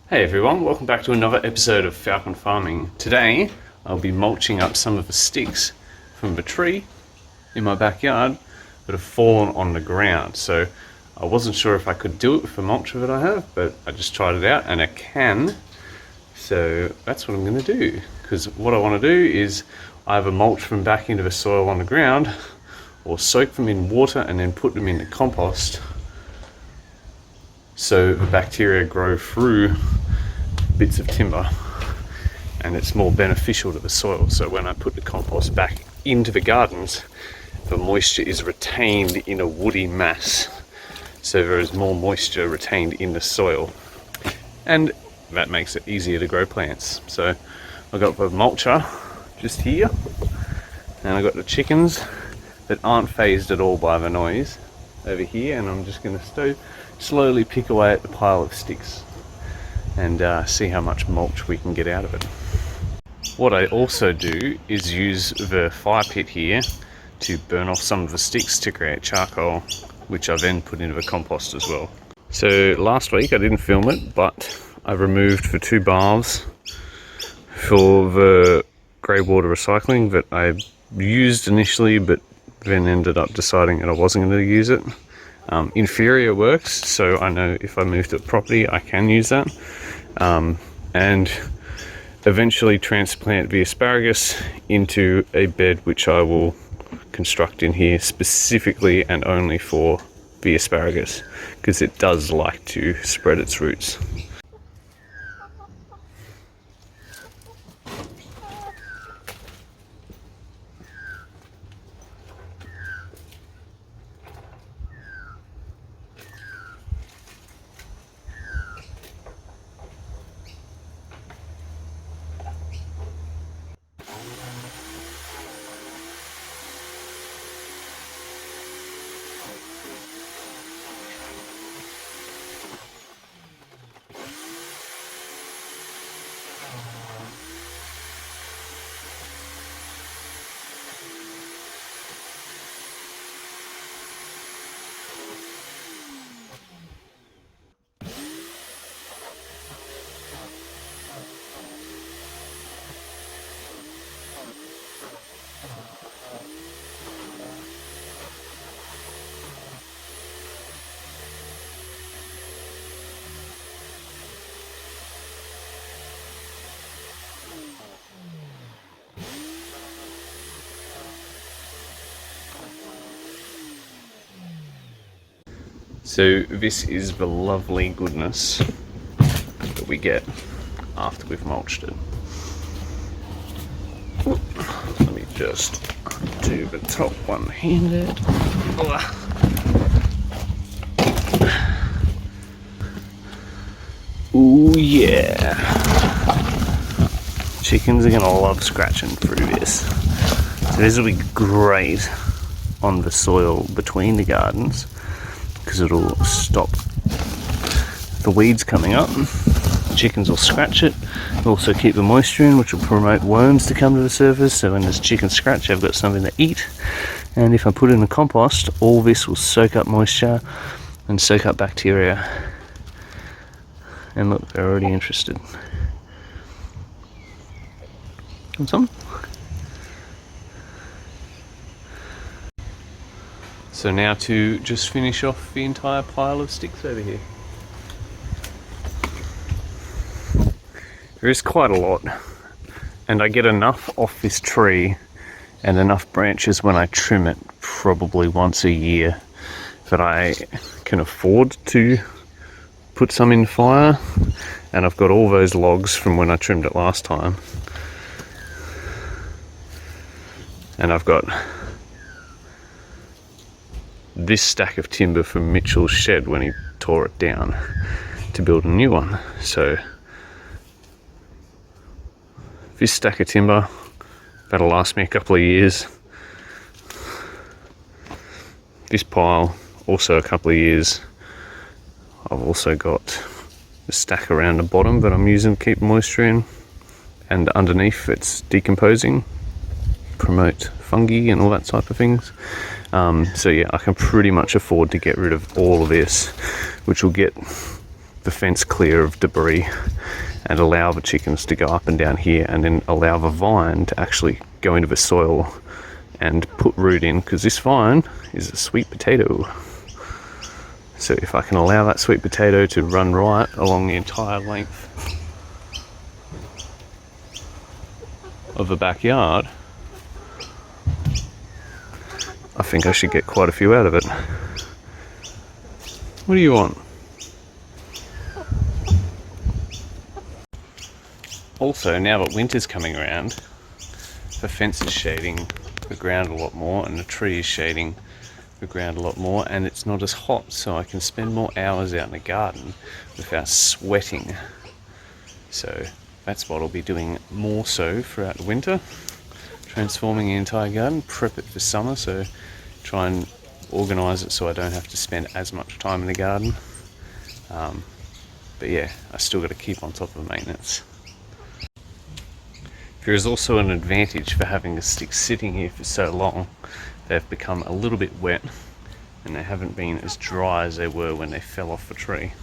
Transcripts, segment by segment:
Hey everyone, welcome back to another episode of Falcon Farming. Today I'll be mulching up some of the sticks from the tree in my backyard that have fallen on the ground. So I wasn't sure if I could do it with the mulcher that I have, but I just tried it out and I can. So that's what I'm going to do, because what I want to do is either mulch them back into the soil on the ground or soak them in water and then put them in the compost so the bacteria grow through bits of timber and it's more beneficial to the soil. So when I put the compost back into the gardens, the moisture is retained in a woody mass, so there is more moisture retained in the soil, and that makes it easier to grow plants. So I've got the mulcher just here, and I've got the chickens that aren't phased at all by the noise over here, and I'm just going to slowly pick away at the pile of sticks and see how much mulch we can get out of it. What I also do is use the fire pit here to burn off some of the sticks to create charcoal, which I then put into the compost as well. So last week I didn't film it, but I removed the 2 baths for the grey water recycling that I used initially, but then ended up deciding that I wasn't going to use it. Inferior works, so I know if I move to a property I can use that, and eventually transplant the asparagus into a bed which I will construct in here specifically and only for the asparagus, because it does like to spread its roots. So this is the lovely goodness that we get after we've mulched it. Let me just do the top one-handed. Ooh yeah! Chickens are gonna love scratching through this. So this will be great on the soil between the gardens, because it'll stop the weeds coming up. Chickens will scratch it. It'll also keep the moisture in, which will promote worms to come to the surface, so when there's chicken scratch they've got something to eat. And if I put it in the compost, all this will soak up moisture and soak up bacteria. And look, they're already interested. Want some? So now to just finish off the entire pile of sticks over here. There is quite a lot, and I get enough off this tree and enough branches when I trim it probably once a year that I can afford to put some in fire, and I've got all those logs from when I trimmed it last time, and I've got this stack of timber from Mitchell's shed when he tore it down to build a new one. So this stack of timber, that'll last me a couple of years. This pile, also a couple of years. I've also got a stack around the bottom that I'm using to keep moisture in, and underneath it's decomposing, promote fungi and all that type of things. So yeah, I can pretty much afford to get rid of all of this, which will get the fence clear of debris and allow the chickens to go up and down here, and then allow the vine to actually go into the soil and put root in, because this vine is a sweet potato. So if I can allow that sweet potato to run right along the entire length of the backyard, I think I should get quite a few out of it. What do you want? Also, now that winter's coming around, the fence is shading the ground a lot more, and the tree is shading the ground a lot more, and it's not as hot, so I can spend more hours out in the garden without sweating. So that's what I'll be doing more so throughout the winter, transforming the entire garden, prep it for summer, so try and organise it so I don't have to spend as much time in the garden. But yeah, I still got to keep on top of maintenance. There is also an advantage for having the sticks sitting here for so long. They've become a little bit wet and they haven't been as dry as they were when they fell off the tree.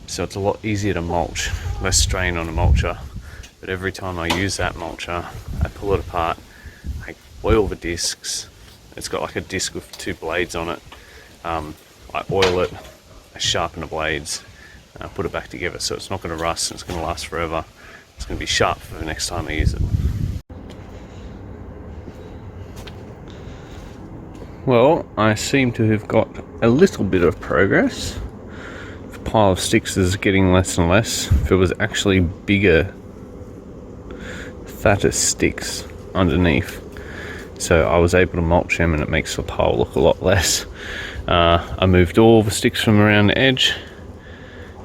So it's a lot easier to mulch, less strain on a mulcher. But every time I use that mulcher, I pull it apart, I oil the discs. It's got like a disc with 2 blades on it. I oil it, I sharpen the blades, and I put it back together so it's not going to rust and it's going to last forever. It's going to be sharp for the next time I use it. Well, I seem to have got a little bit of progress. The pile of sticks is getting less and less. There was actually bigger, fatter sticks underneath, so I was able to mulch them and it makes the pile look a lot less. I moved all the sticks from around the edge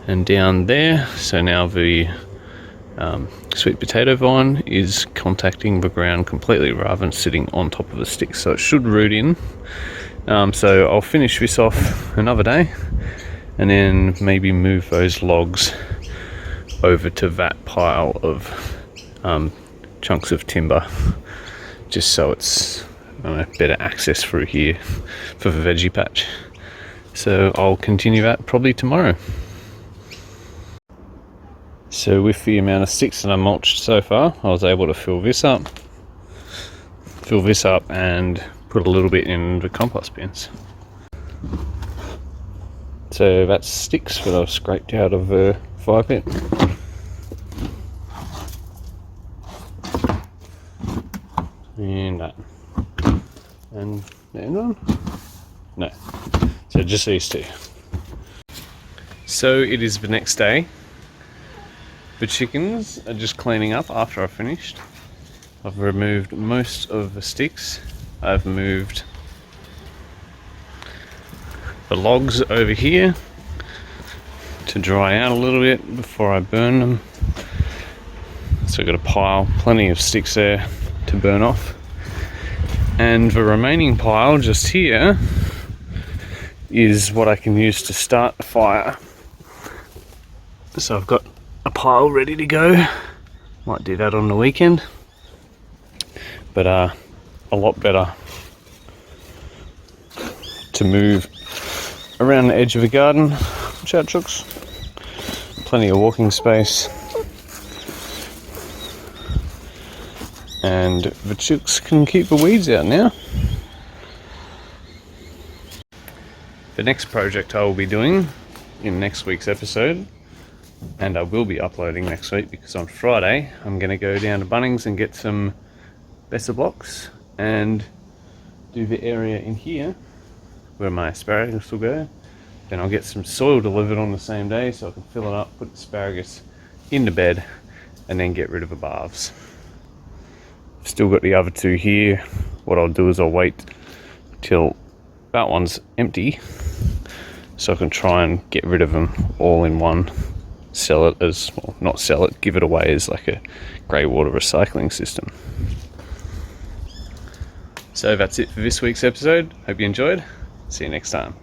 and down there, so now the sweet potato vine is contacting the ground completely rather than sitting on top of the sticks, so it should root in. So I'll finish this off another day and then maybe move those logs over to that pile of chunks of timber, just so it's better access through here for the veggie patch. So I'll continue that probably tomorrow. So with the amount of sticks that I mulched so far, I was able to fill this up and put a little bit in the compost bins. So that's sticks that I've scraped out of the fire pit. And that. And the end one? No. So just these 2. So it is the next day. The chickens are just cleaning up after I've finished. I've removed most of the sticks. I've moved the logs over here to dry out a little bit before I burn them. So I've got a pile, plenty of sticks there to burn off. And the remaining pile just here is what I can use to start the fire. So I've got a pile ready to go. Might do that on the weekend, but a lot better to move around the edge of the garden. Watch out, chooks. Plenty of walking space, and the chooks can keep the weeds out now. The next project I will be doing in next week's episode, and I will be uploading next week, because on Friday I'm going to go down to Bunnings and get some Besser blocks and do the area in here where my asparagus will go. Then I'll get some soil delivered on the same day so I can fill it up, put asparagus in the bed, and then get rid of the baths. Still got the other 2 here. What I'll do is I'll wait till that one's empty so I can try and get rid of them all in one. Sell it as, well, not sell it, give it away as like a grey water recycling system. So that's it for this week's episode. Hope you enjoyed. See you next time.